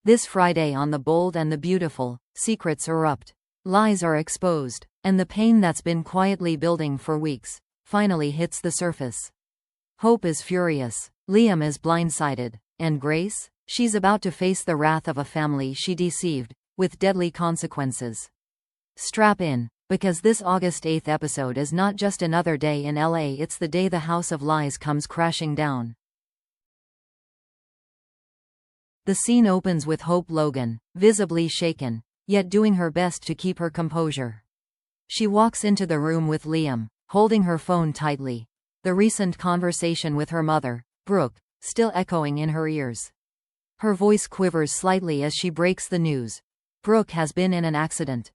This Friday on The Bold and the Beautiful, secrets erupt. Lies are exposed, and the pain that's been quietly building for weeks finally hits the surface. Hope is furious. Liam is blindsided. And Grace? She's about to face the wrath of a family she deceived, with deadly consequences. Strap in, because this August 8th episode is not just another day in LA, it's the day the House of Lies comes crashing down. The scene opens with Hope Logan, visibly shaken, yet doing her best to keep her composure. She walks into the room with Liam, holding her phone tightly, the recent conversation with her mother, Brooke, still echoing in her ears. Her voice quivers slightly as she breaks the news. Brooke has been in an accident.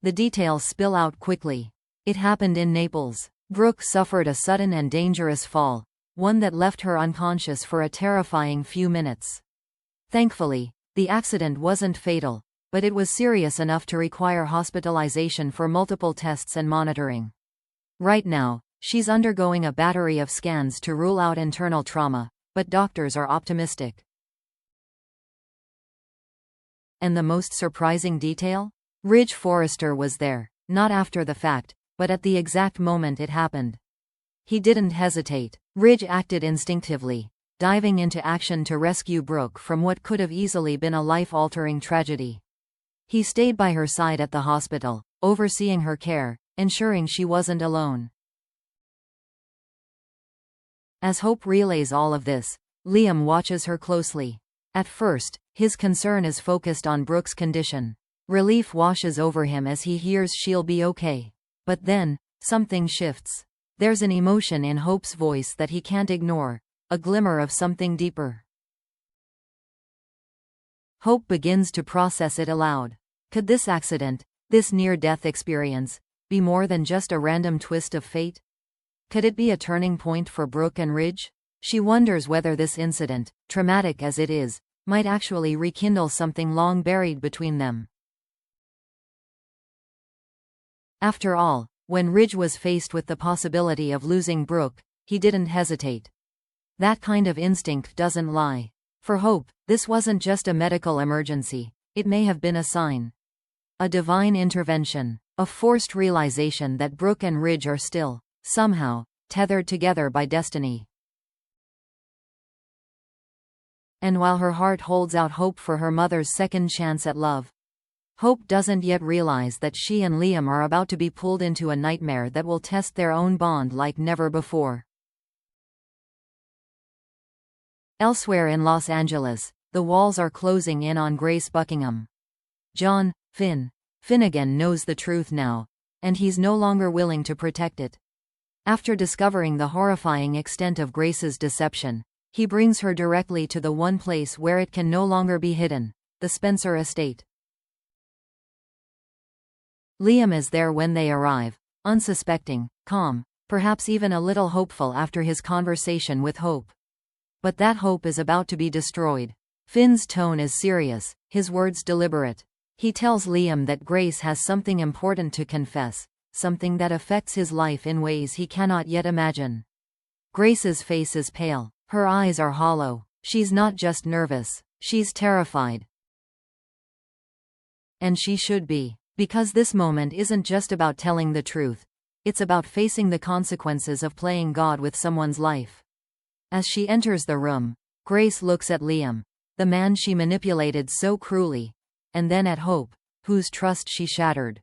The details spill out quickly. It happened in Naples. Brooke suffered a sudden and dangerous fall, one that left her unconscious for a terrifying few minutes. Thankfully, the accident wasn't fatal, but it was serious enough to require hospitalization for multiple tests and monitoring. Right now, she's undergoing a battery of scans to rule out internal trauma, but doctors are optimistic. And the most surprising detail? Ridge Forrester was there, not after the fact, but at the exact moment it happened. He didn't hesitate. Ridge acted instinctively, diving into action to rescue Brooke from what could have easily been a life-altering tragedy. He stayed by her side at the hospital, overseeing her care, ensuring she wasn't alone. As Hope relays all of this, Liam watches her closely. At first, his concern is focused on Brooke's condition. Relief washes over him as he hears she'll be okay. But then, something shifts. There's an emotion in Hope's voice that he can't ignore, a glimmer of something deeper. Hope begins to process it aloud. Could this accident, this near-death experience, be more than just a random twist of fate? Could it be a turning point for Brooke and Ridge? She wonders whether this incident, traumatic as it is, might actually rekindle something long buried between them. After all, when Ridge was faced with the possibility of losing Brooke, he didn't hesitate. That kind of instinct doesn't lie. For Hope, this wasn't just a medical emergency, it may have been a sign. A divine intervention, a forced realization that Brooke and Ridge are still, somehow, tethered together by destiny. And while her heart holds out hope for her mother's second chance at love, Hope doesn't yet realize that she and Liam are about to be pulled into a nightmare that will test their own bond like never before. Elsewhere in Los Angeles, the walls are closing in on Grace Buckingham. John Finnegan knows the truth now, and he's no longer willing to protect it. After discovering the horrifying extent of Grace's deception, he brings her directly to the one place where it can no longer be hidden, the Spencer estate. Liam is there when they arrive, unsuspecting, calm, perhaps even a little hopeful after his conversation with Hope. But that hope is about to be destroyed. Finn's tone is serious, his words deliberate. He tells Liam that Grace has something important to confess, something that affects his life in ways he cannot yet imagine. Grace's face is pale, her eyes are hollow. She's not just nervous, she's terrified. And she should be. Because this moment isn't just about telling the truth, it's about facing the consequences of playing God with someone's life. As she enters the room, Grace looks at Liam, the man she manipulated so cruelly, and then at Hope, whose trust she shattered.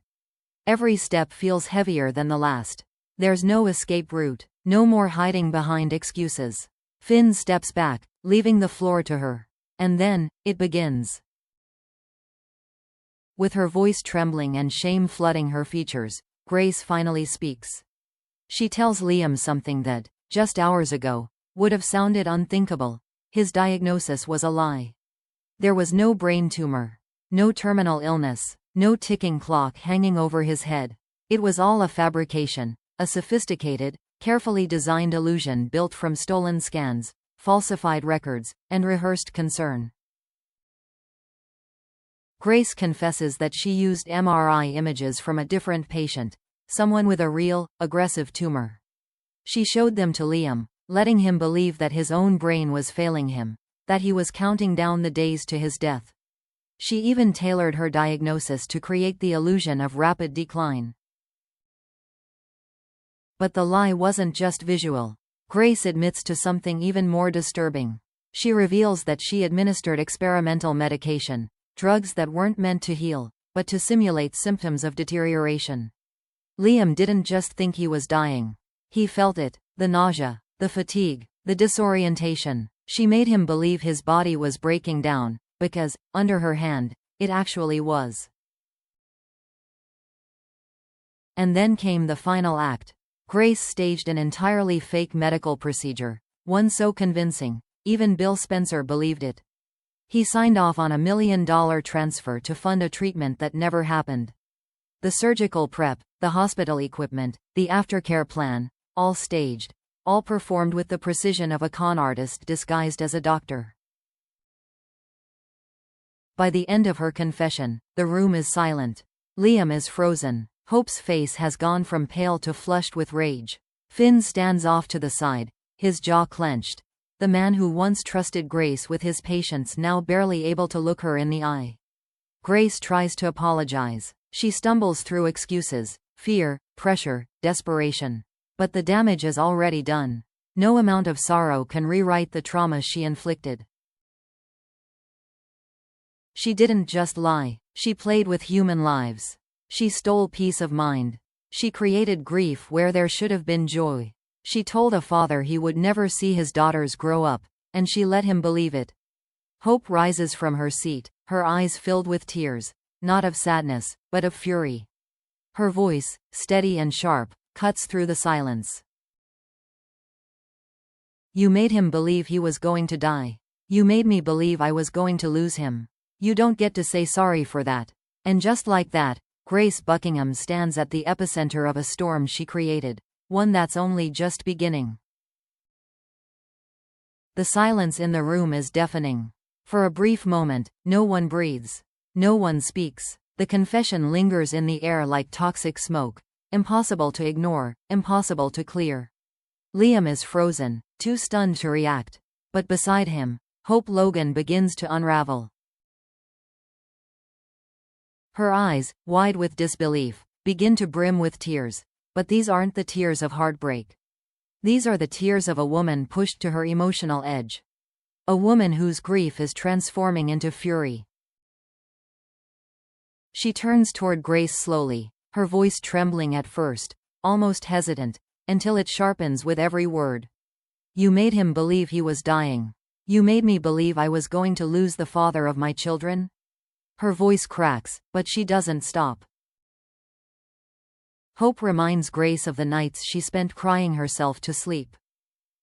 Every step feels heavier than the last. There's no escape route, no more hiding behind excuses. Finn steps back, leaving the floor to her. And then, it begins. With her voice trembling and shame flooding her features, Grace finally speaks. She tells Liam something that, just hours ago, would have sounded unthinkable. His diagnosis was a lie. There was no brain tumor, no terminal illness, no ticking clock hanging over his head. It was all a fabrication, a sophisticated, carefully designed illusion built from stolen scans, falsified records, and rehearsed concern. Grace confesses that she used MRI images from a different patient, someone with a real, aggressive tumor. She showed them to Liam, letting him believe that his own brain was failing him, that he was counting down the days to his death. She even tailored her diagnosis to create the illusion of rapid decline. But the lie wasn't just visual. Grace admits to something even more disturbing. She reveals that she administered experimental medication, drugs that weren't meant to heal, but to simulate symptoms of deterioration. Liam didn't just think he was dying. He felt it, the nausea, the fatigue, the disorientation. She made him believe his body was breaking down, because, under her hand, it actually was. And then came the final act. Grace staged an entirely fake medical procedure, one so convincing, even Bill Spencer believed it. He signed off on $1 million transfer to fund a treatment that never happened. The surgical prep, the hospital equipment, the aftercare plan, all staged, all performed with the precision of a con artist disguised as a doctor. By the end of her confession, the room is silent. Liam is frozen. Hope's face has gone from pale to flushed with rage. Finn stands off to the side, his jaw clenched. The man who once trusted Grace with his patients now barely able to look her in the eye. Grace tries to apologize. She stumbles through excuses, fear, pressure, desperation. But the damage is already done. No amount of sorrow can rewrite the trauma she inflicted. She didn't just lie, she played with human lives. She stole peace of mind. She created grief where there should have been joy. She told a father he would never see his daughters grow up, and she let him believe it. Hope rises from her seat, her eyes filled with tears, not of sadness, but of fury. Her voice, steady and sharp, cuts through the silence. You made him believe he was going to die. You made me believe I was going to lose him. You don't get to say sorry for that. And just like that, Grace Buckingham stands at the epicenter of a storm she created, one that's only just beginning. The silence in the room is deafening. For a brief moment, no one breathes. No one speaks. The confession lingers in the air like toxic smoke, impossible to ignore, impossible to clear. Liam is frozen, too stunned to react. But beside him, Hope Logan begins to unravel. Her eyes, wide with disbelief, begin to brim with tears. But these aren't the tears of heartbreak. These are the tears of a woman pushed to her emotional edge. A woman whose grief is transforming into fury. She turns toward Grace slowly, her voice trembling at first, almost hesitant, until it sharpens with every word. You made him believe he was dying. You made me believe I was going to lose the father of my children. Her voice cracks, but she doesn't stop. Hope reminds Grace of the nights she spent crying herself to sleep.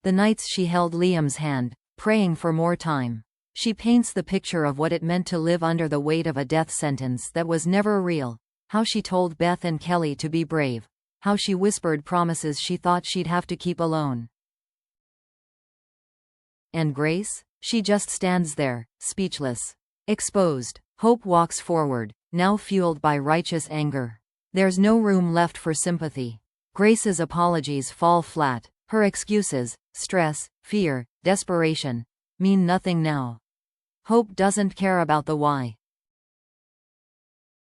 The nights she held Liam's hand, praying for more time. She paints the picture of what it meant to live under the weight of a death sentence that was never real, how she told Beth and Kelly to be brave, how she whispered promises she thought she'd have to keep alone. And Grace? She just stands there, speechless. Exposed. Hope walks forward, now fueled by righteous anger. There's no room left for sympathy. Grace's apologies fall flat. Her excuses, stress, fear, desperation, mean nothing now. Hope doesn't care about the why.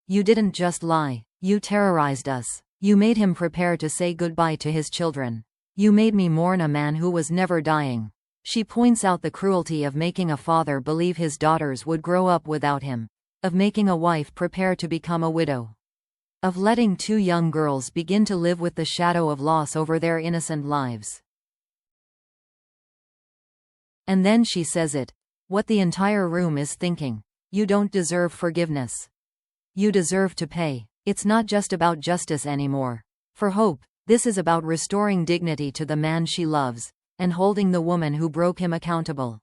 You didn't just lie. You terrorized us. You made him prepare to say goodbye to his children. You made me mourn a man who was never dying. She points out the cruelty of making a father believe his daughters would grow up without him. Of making a wife prepare to become a widow. Of letting two young girls begin to live with the shadow of loss over their innocent lives. And then she says it. What the entire room is thinking. You don't deserve forgiveness. You deserve to pay. It's not just about justice anymore. For Hope, this is about restoring dignity to the man she loves, and holding the woman who broke him accountable.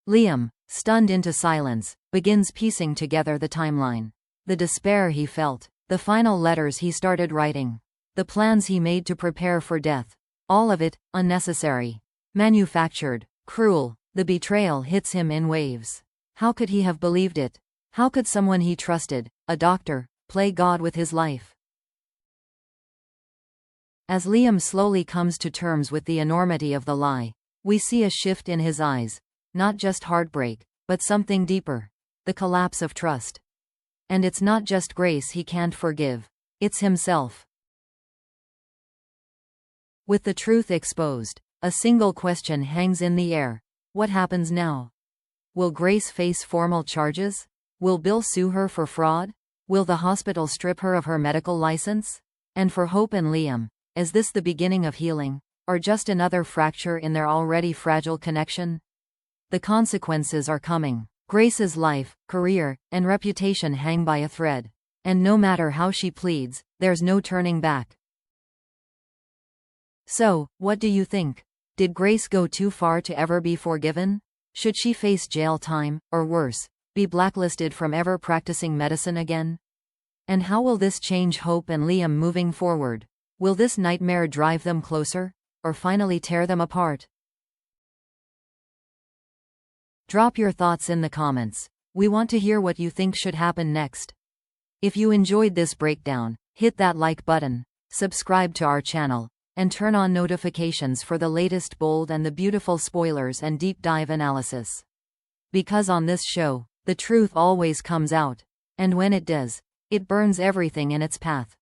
Liam, stunned into silence, begins piecing together the timeline. The despair he felt, the final letters he started writing, the plans he made to prepare for death. All of it, unnecessary. Manufactured, cruel. The betrayal hits him in waves. How could he have believed it? How could someone he trusted, a doctor, play God with his life? As Liam slowly comes to terms with the enormity of the lie, We see a shift in his eyes. Not just heartbreak, but something deeper. The collapse of trust. And it's not just Grace he can't forgive. It's himself. With the truth exposed, a single question hangs in the air. What happens now? Will Grace face formal charges? Will Bill sue her for fraud? Will the hospital strip her of her medical license? And for Hope and Liam, is this the beginning of healing, or just another fracture in their already fragile connection? The consequences are coming. Grace's life, career, and reputation hang by a thread. And no matter how she pleads, there's no turning back. So, what do you think? Did Grace go too far to ever be forgiven? Should she face jail time, or worse, be blacklisted from ever practicing medicine again? And how will this change Hope and Liam moving forward? Will this nightmare drive them closer, or finally tear them apart? Drop your thoughts in the comments. We want to hear what you think should happen next. If you enjoyed this breakdown, hit that like button, subscribe to our channel, and turn on notifications for the latest bold and the beautiful spoilers and deep dive analysis. Because on this show, the truth always comes out. And when it does, it burns everything in its path.